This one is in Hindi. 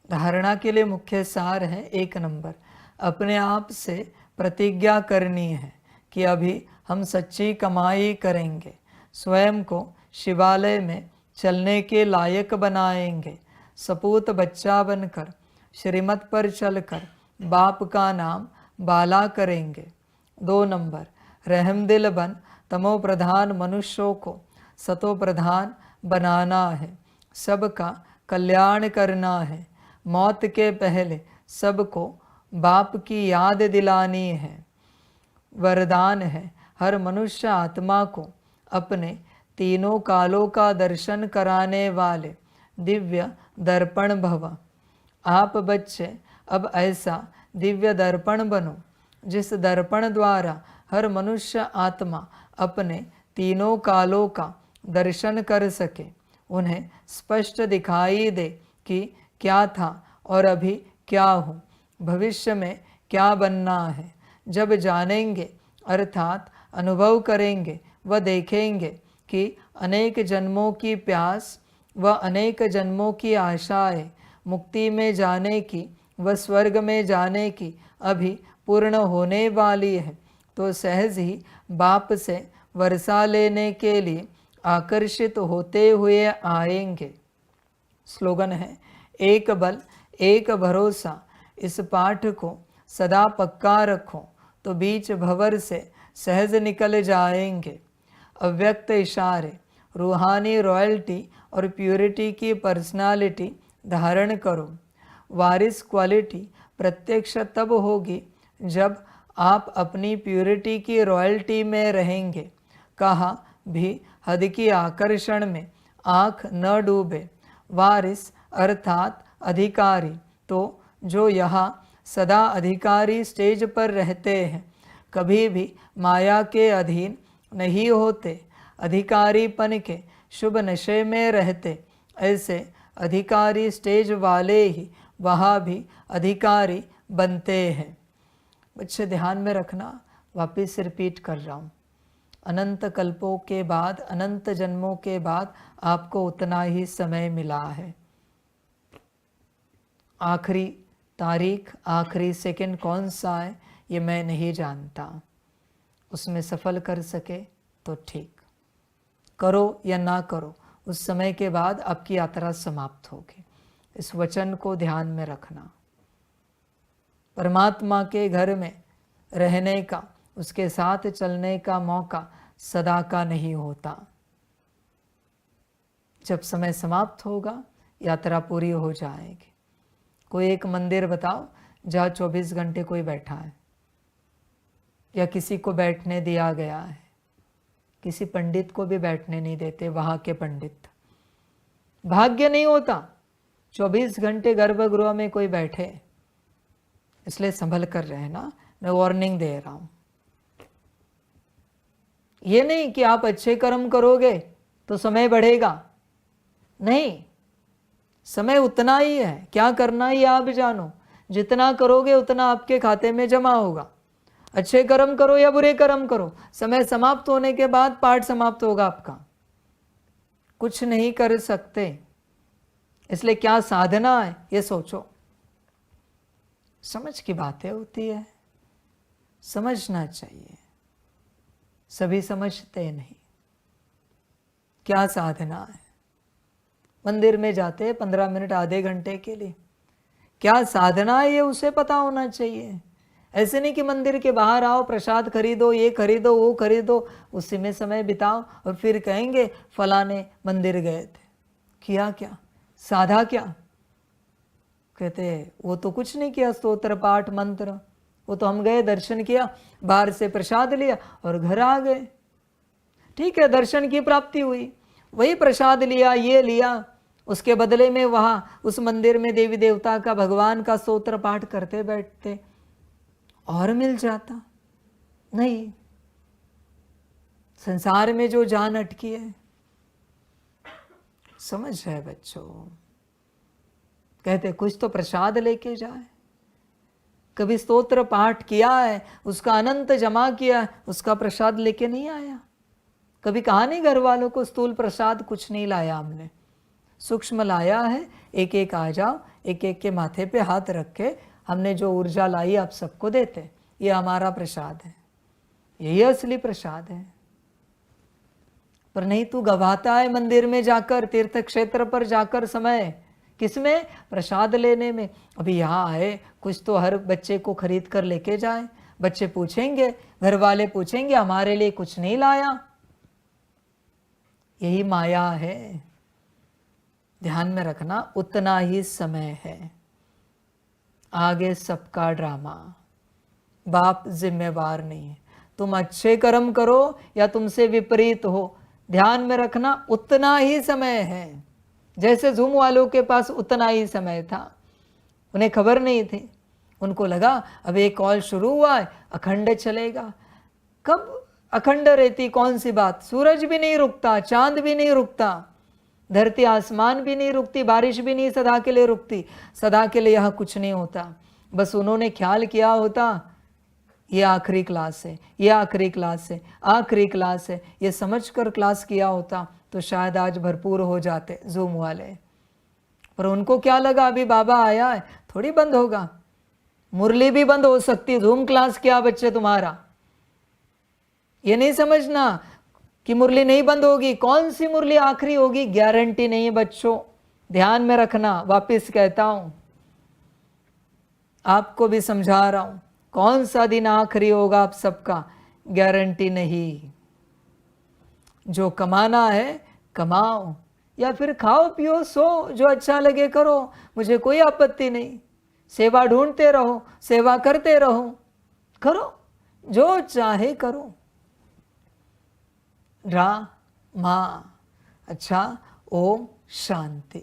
धारणा के लिए मुख्य सार है, 1 नंबर, अपने आप से प्रतिज्ञा करनी है कि अभी हम सच्ची कमाई करेंगे, स्वयं को शिवालय में चलने के लायक बनाएंगे, सपूत बच्चा बनकर श्रीमत पर चलकर बाप का नाम बाला करेंगे। 2 नंबर, रहमदिल बन तमो प्रधान मनुष्यों को सतो प्रधान बनाना है, सबका कल्याण करना है, मौत के पहले सबको बाप की याद दिलानी है। वरदान है हर मनुष्य आत्मा को अपने तीनों कालों का दर्शन कराने वाले दिव्य दर्पण भव। आप बच्चे अब ऐसा दिव्य दर्पण बनो जिस दर्पण द्वारा हर मनुष्य आत्मा अपने तीनों कालों का दर्शन कर सके, उन्हें स्पष्ट दिखाई दे कि क्या था और अभी क्या हूँ, भविष्य में क्या बनना है। जब जानेंगे अर्थात अनुभव करेंगे व देखेंगे कि अनेक जन्मों की प्यास व अनेक जन्मों की आशाएं मुक्ति में जाने की व स्वर्ग में जाने की अभी पूर्ण होने वाली है, तो सहज ही बाप से वर्षा लेने के लिए आकर्षित होते हुए आएंगे। स्लोगन है, एक बल एक भरोसा। इस पाठ को सदा पक्का रखो तो बीच भंवर से सहज निकल जाएंगे। अव्यक्त इशारे, रूहानी रॉयल्टी और प्यूरिटी की पर्सनालिटी धारण करो। वारिस क्वालिटी प्रत्यक्ष तब होगी जब आप अपनी प्यूरिटी की रॉयल्टी में रहेंगे। कहा भी हद की आकर्षण में आँख न डूबे। वारिस अर्थात अधिकारी, तो जो यहाँ सदा अधिकारी स्टेज पर रहते हैं कभी भी माया के अधीन नहीं होते, अधिकारीपन के शुभ नशे में रहते। ऐसे अधिकारी स्टेज वाले ही वहाँ भी अधिकारी बनते हैं। बच्चे ध्यान में रखना, वापस रिपीट कर रहा हूँ, अनंत कल्पों के बाद, अनंत जन्मों के बाद आपको उतना ही समय मिला है। आखिरी तारीख, आखिरी सेकंड कौन सा है ये मैं नहीं जानता, उसमें सफल कर सके तो ठीक, करो या ना करो, उस समय के बाद आपकी यात्रा समाप्त होगी। इस वचन को ध्यान में रखना। परमात्मा के घर में रहने का, उसके साथ चलने का मौका सदा का नहीं होता। जब समय समाप्त होगा यात्रा पूरी हो जाएगी। कोई एक मंदिर बताओ जहाँ 24 घंटे कोई बैठा है या किसी को बैठने दिया गया है। किसी पंडित को भी बैठने नहीं देते वहाँ के पंडित। भाग्य नहीं होता 24 घंटे गर्भगृह में कोई बैठे, इसलिए संभल कर रहना, मैं वार्निंग दे रहा हूँ। ये नहीं कि आप अच्छे कर्म करोगे तो समय बढ़ेगा, नहीं, समय उतना ही है, क्या करना ही आप जानो, जितना करोगे उतना आपके खाते में जमा होगा। अच्छे कर्म करो या बुरे कर्म करो, समय समाप्त होने के बाद पाठ समाप्त होगा आपका, कुछ नहीं कर सकते। इसलिए क्या साधना है ये सोचो। समझ की बातें होती है, समझना चाहिए, सभी समझते नहीं। क्या साधना है? मंदिर में जाते 15 मिनट आधे घंटे के लिए, क्या साधना है ये उसे पता होना चाहिए। ऐसे नहीं कि मंदिर के बाहर आओ, प्रसाद खरीदो, ये खरीदो, वो खरीदो, उसी में समय बिताओ और फिर कहेंगे फलाने मंदिर गए थे। किया क्या? साधा क्या? कहते वो तो कुछ नहीं किया, स्तोत्र पाठ मंत्र, वो तो हम गए दर्शन किया, बाहर से प्रसाद लिया और घर आ गए। ठीक है, दर्शन की प्राप्ति हुई, वही प्रसाद लिया, ये लिया, उसके बदले में वहाँ उस मंदिर में देवी देवता का, भगवान का स्तोत्र पाठ करते बैठते और मिल जाता। नहीं, संसार में जो जान अटकी है, समझ है बच्चों। कहते कुछ तो प्रसाद लेके जाए, कभी स्तोत्र पाठ किया है, उसका अनंत जमा किया, उसका प्रसाद लेके नहीं आया। कभी कहा नहीं घर वालों को स्थूल प्रसाद कुछ नहीं लाया हमने, सूक्ष्म लाया है, एक एक आ जाओ, एक एक के माथे पे हाथ रख के हमने जो ऊर्जा लाई आप सबको देते, ये हमारा प्रसाद है, यही असली प्रसाद है। पर नहीं, तू गवाता है मंदिर में जाकर, तीर्थ क्षेत्र पर जाकर समय, किसमें? प्रसाद लेने में। अभी यहाँ आए, कुछ तो हर बच्चे को खरीद कर लेके जाए। बच्चे पूछेंगे, घर वाले पूछेंगे, हमारे लिए कुछ नहीं लाया। यही माया है, ध्यान में रखना। उतना ही समय है, आगे सबका ड्रामा। बाप जिम्मेवार नहीं है। तुम अच्छे कर्म करो या तुमसे विपरीत हो, ध्यान में रखना उतना ही समय है। जैसे जूम वालों के पास उतना ही समय था, उन्हें खबर नहीं थी। उनको लगा अब एक कॉल शुरू हुआ है, अखंड चलेगा। कब अखंड रहती? कौन सी बात? सूरज भी नहीं रुकता, चांद भी नहीं रुकता, धरती आसमान भी नहीं रुकती, बारिश भी नहीं सदा के लिए रुकती। सदा के लिए यहाँ कुछ नहीं होता। बस उन्होंने ख्याल किया होता ये आखिरी क्लास है, ये आखिरी क्लास है, आखिरी क्लास है, ये समझकर क्लास किया होता तो शायद आज भरपूर हो जाते जूम वाले। पर उनको क्या लगा अभी बाबा आया है, थोड़ी बंद होगा, मुरली भी बंद हो सकती, जूम क्लास क्या बच्चे तुम्हारा। ये नहीं समझना कि मुरली नहीं बंद होगी। कौन सी मुरली आखिरी होगी, गारंटी नहीं है बच्चों, ध्यान में रखना। वापिस कहता हूं, आपको भी समझा रहा हूं, कौन सा दिन आखिरी होगा आप सबका, गारंटी नहीं। जो कमाना है कमाओ, या फिर खाओ पियो सो, जो अच्छा लगे करो, मुझे कोई आपत्ति नहीं। सेवा ढूंढते रहो, सेवा करते रहो, करो जो चाहे करो। रा मा। अच्छा, ओम शांति।